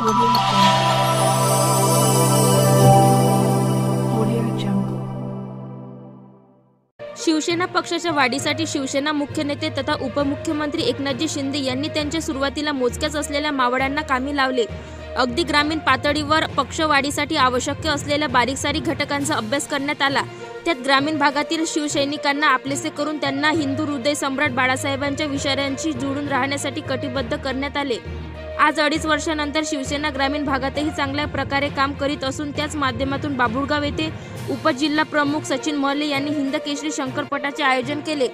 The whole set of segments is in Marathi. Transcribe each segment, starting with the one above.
Audio Jungle. शिवसेना पक्षाच्या वाढीसाठी शिवसेना मुख्य नेते तथा उपमुख्यमंत्री एकनाथजी शिंदे यांनी त्यांच्या सुरुवातीला मोजक्याच असलेल्या मावळ्यांना कामी लावले. अगदी ग्रामीण पातळीवर पक्ष वाढीसाठी आवश्यक असलेल्या बारीक-सारीक घटकांचा अभ्यास करण्यात आला. त्यात ग्रामीण भागातील शिवसैनिकांना आपलेसे करून त्यांना हिंदू हृदय सम्राट बाळासाहेबांच्या विचारांशी जोडून राहण्यासाठी कटिबद्ध करण्यात आले. आज 2.5 वर्षांनंतर शिवसेना ग्रामीण भागातही चांगल्या प्रकारे काम करीत असून त्याच माध्यमातून बाभुळगाव येथे उपजिल्हा प्रमुख सचिन मोहल्ले यांनी हिंद केसरी शंकरपटाचे आयोजन केले.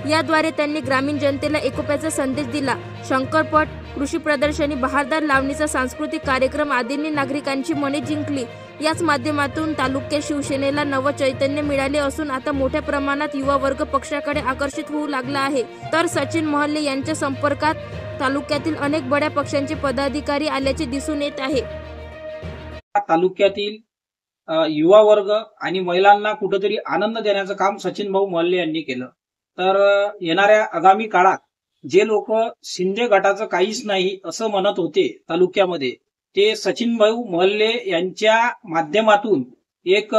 याद्वारे त्यांनी ग्रामीण जनतेला एकोप्याचा संदेश दिला. शंकरपट, कृषी प्रदर्शनी, बहारदार लावणीचा सांस्कृतिक कार्यक्रम आदींनी नागरिकांची मने जिंकली. याच माध्यमातून तालुक्यात शिवसेनेला नव चैतन्य मिळाले असून आता मोठ्या प्रमाणात युवा वर्ग पक्षाकडे आकर्षित होऊ लागला आहे. तर सचिन मोहल्ले यांच्या संपर्कात तालुक्यातील अनेक बड्या पक्षांचे पदाधिकारी आल्याचे दिसून येत आहे. तालुक्यातील युवा वर्ग आणि महिलांना कुठेतरी आनंद देण्याचं काम सचिन भाऊ मोहल्ले यांनी केलं. तर येणाऱ्या आगामी काळात जे लोक शिंदे गटाचं काहीच नाही असं म्हणत होते तालुक्यामध्ये, ते सचिन भाऊ मोहल्ले यांच्या माध्यमातून एक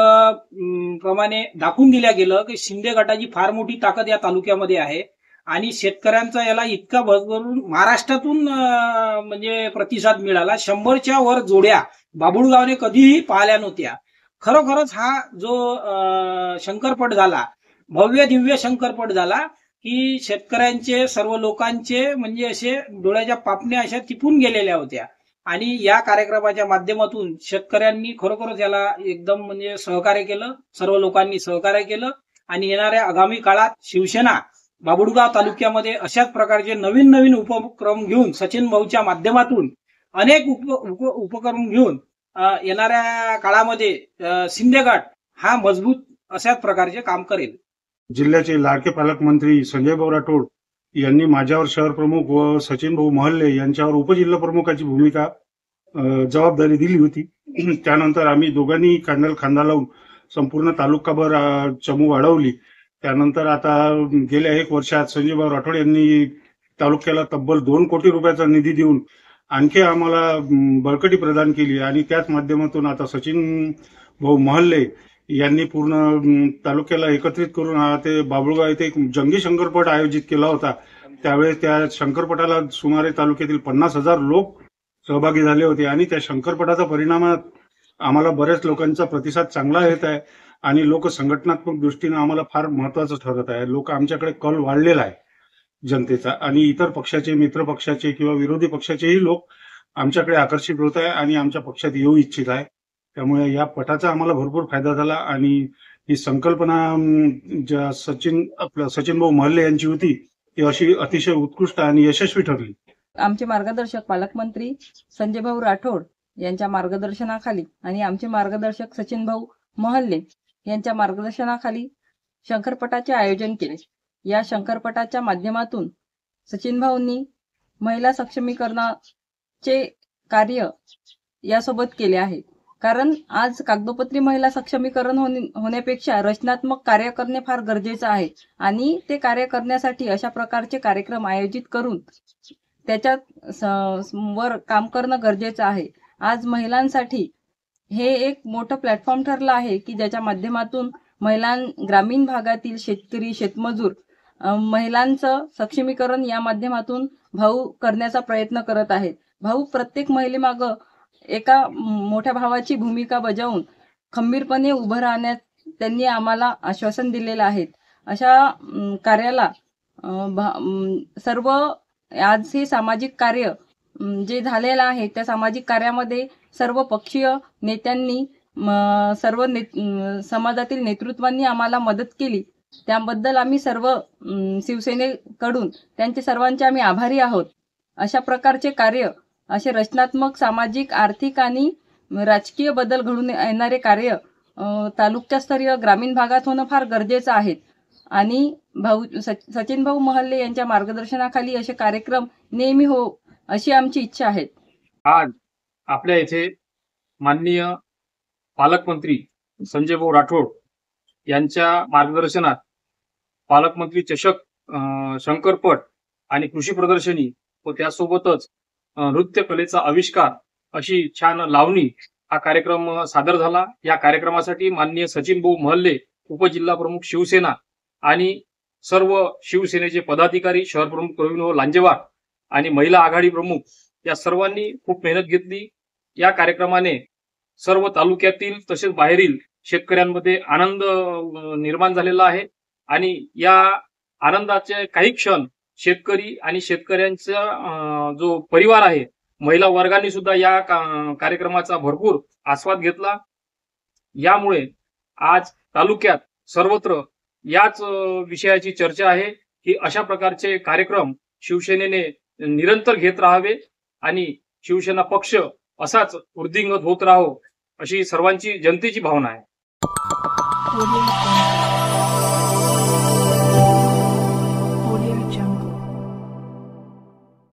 प्रमाणे दाखवून दिल्या गेलं की शिंदे गटाची फार मोठी ताकद या तालुक्यामध्ये आहे आणि शेतकऱ्यांचा याला इतका भरभरून महाराष्ट्रातून म्हणजे प्रतिसाद मिळाला. 100च्या वर जोड्या बाभुळगावने कधीही पाहिल्या नव्हत्या. खरोखरच हा जो शंकरपट झाला, भव्य दिव्य शंकरपट झाला की शेतकऱ्यांचे, सर्व लोकांचे म्हणजे असे डोळ्याच्या पापण्या अशा तिपून गेलेल्या होत्या. आणि या कार्यक्रमाच्या माध्यमातून शेतकऱ्यांनी खरोखरच याला एकदम म्हणजे सहकार्य केलं, सर्व लोकांनी सहकार्य केलं. आणि येणाऱ्या आगामी काळात शिवसेना बाभुळगाव तालुक्यामध्ये अशाच प्रकारचे नवीन नवीन उपक्रम घेऊन, सचिन भाऊच्या माध्यमातून अनेक उपक्रम घेऊन येणाऱ्या काळामध्ये शिंदे गट हा मजबूत अशाच प्रकारचे काम करेल. जिल्ह्याचे लाडके पालकमंत्री संजय भाऊ राठोड यांनी माझ्यावर शहर प्रमुख व सचिन भाऊ मोहल्ले यांच्यावर उपजिल्हा प्रमुखाची भूमिका जबाबदारी दिली होती. त्यानंतर आम्ही दोघांनी खांद्याला खांदा लावून संपूर्ण तालुकाभर चमू वाढवली. त्यानंतर आता गेल्या 1 वर्षात संजय भाऊ राठोड यांनी तालुक्याला तब्बल 2 कोटी रुपयाचा निधी देऊन आणखी आम्हाला बळकटी प्रदान केली. आणि त्याच माध्यमातून आता सचिन भाऊ मोहल्ले यांनी पूर्ण तालुक्याला एकत्रित करून ते बाभुळगाव येथे एक जंगी शंकरपट आयोजित केला होता. त्यावेळेस त्या शंकरपटाला सुमारे तालुक्यातील 50,000 लोक सहभागी झाले होते. आणि त्या शंकरपटाचा परिणामात आम्हाला बऱ्याच लोकांचा प्रतिसाद चांगला येत आहे आणि लोक संघटनात्मक दृष्टीने आम्हाला फार महत्वाचं ठरत आहे. लोक आमच्याकडे कल वाढलेला आहे जनतेचा, आणि इतर पक्षाचे, मित्र पक्षाचे किंवा विरोधी पक्षाचेही लोक आमच्याकडे आकर्षित होत आहे आणि आमच्या पक्षात येऊ इच्छित आहे. त्यामुळे या पटाचा आम्हाला भरपूर फायदा झाला आणि ही संकल्पना ज्या सचिन भाऊ मोहल्ले यांची होती ती अशी अतिशय उत्कृष्ट आणि यशस्वी ठरली. आमचे मार्गदर्शक पालकमंत्री संजय भाऊ राठोड यांच्या मार्गदर्शनाखाली आणि आमचे मार्गदर्शक सचिन भाऊ मोहल्ले यांच्या मार्गदर्शनाखाली शंकरपटाचे आयोजन केले. या शंकरपटाच्या माध्यमातून सचिन भाऊंनी महिला सक्षमीकरणाचे कार्य यासोबत केले आहे. कारण आज कागदोपत्री महिला सक्षमीकरण होण्यापेक्षा रचनात्मक कार्य करणे फार गरजेचं आहे आणि ते कार्य करण्यासाठी अशा प्रकारचे कार्यक्रम आयोजित करून त्याच्यात वर काम करणं गरजेचं आहे. आज महिलांसाठी हे एक मोठं प्लॅटफॉर्म ठरलं आहे की ज्याच्या माध्यमातून ग्रामीण भागातील शेतकरी, शेतमजूर महिलांचं सक्षमीकरण या माध्यमातून भाऊ करण्याचा प्रयत्न करत आहेत. भाऊ प्रत्येक महिलेमागं एका मोठ्या भावाची भूमिका बजावून खंबीरपणे उभं राहण्यात त्यांनी आम्हाला आश्वासन दिलेलं आहे. अशा कार्याला सर्व आज हे सामाजिक कार्य जे झालेलं आहे त्या सामाजिक कार्यामध्ये सर्व पक्षीय नेत्यांनी, सर्व समाजातील नेतृत्वांनी आम्हाला मदत केली. त्याबद्दल आम्ही सर्व शिवसेनेकडून त्यांचे सर्वांचे आम्ही आभारी आहोत. अशा प्रकारचे कार्य, असे रचनात्मक, सामाजिक, आर्थिक आणि राजकीय बदल घडून येणारे कार्य तालुकास्तरीय ग्रामीण भागात होणं फार गरजेचं आहे. आणि सचिन भाऊ मोहल्ले यांच्या मार्गदर्शनाखाली असे कार्यक्रम नेहमी हो अशी आमची इच्छा आहे. आज आपल्या येथे माननीय पालकमंत्री संजय भाऊ राठोड यांच्या मार्गदर्शनात पालकमंत्री चषक, शंकरपट आणि कृषी प्रदर्शनी व त्यासोबतच नृत्य कलेचा आविष्कार अशी छान लावणी हा कार्यक्रम सादर झाला. या कार्यक्रमासाठी माननीय सचिन भाऊ महल्ले, उपजिल्हा प्रमुख शिवसेना आणि सर्व शिवसेनेचे पदाधिकारी, शहर प्रमुख प्रवीण भाऊ लांजेवार आणि महिला आघाडी प्रमुख या सर्वांनी खूप मेहनत घेतली. या कार्यक्रमाने सर्व तालुक्यातील तसेच बाहेरील शेतकऱ्यांमध्ये आनंद निर्माण झालेला आहे आणि या आनंदाचे काही क्षण शेतकरी आणि शेतकऱ्यांचा जो परिवार आहे, महिला वर्गाने सुद्धा या कार्यक्रमाचा भरपूर आस्वाद घेतला. यामुळे आज तालुक्यात सर्वत्र याच विषयाची चर्चा आहे की अशा प्रकारचे कार्यक्रम शिवसेनेने निरंतर घेत राहावे आणि शिवसेना पक्ष असाच वृद्धिंगत होत राहो अशी सर्वांची जनतेची भावना आहे.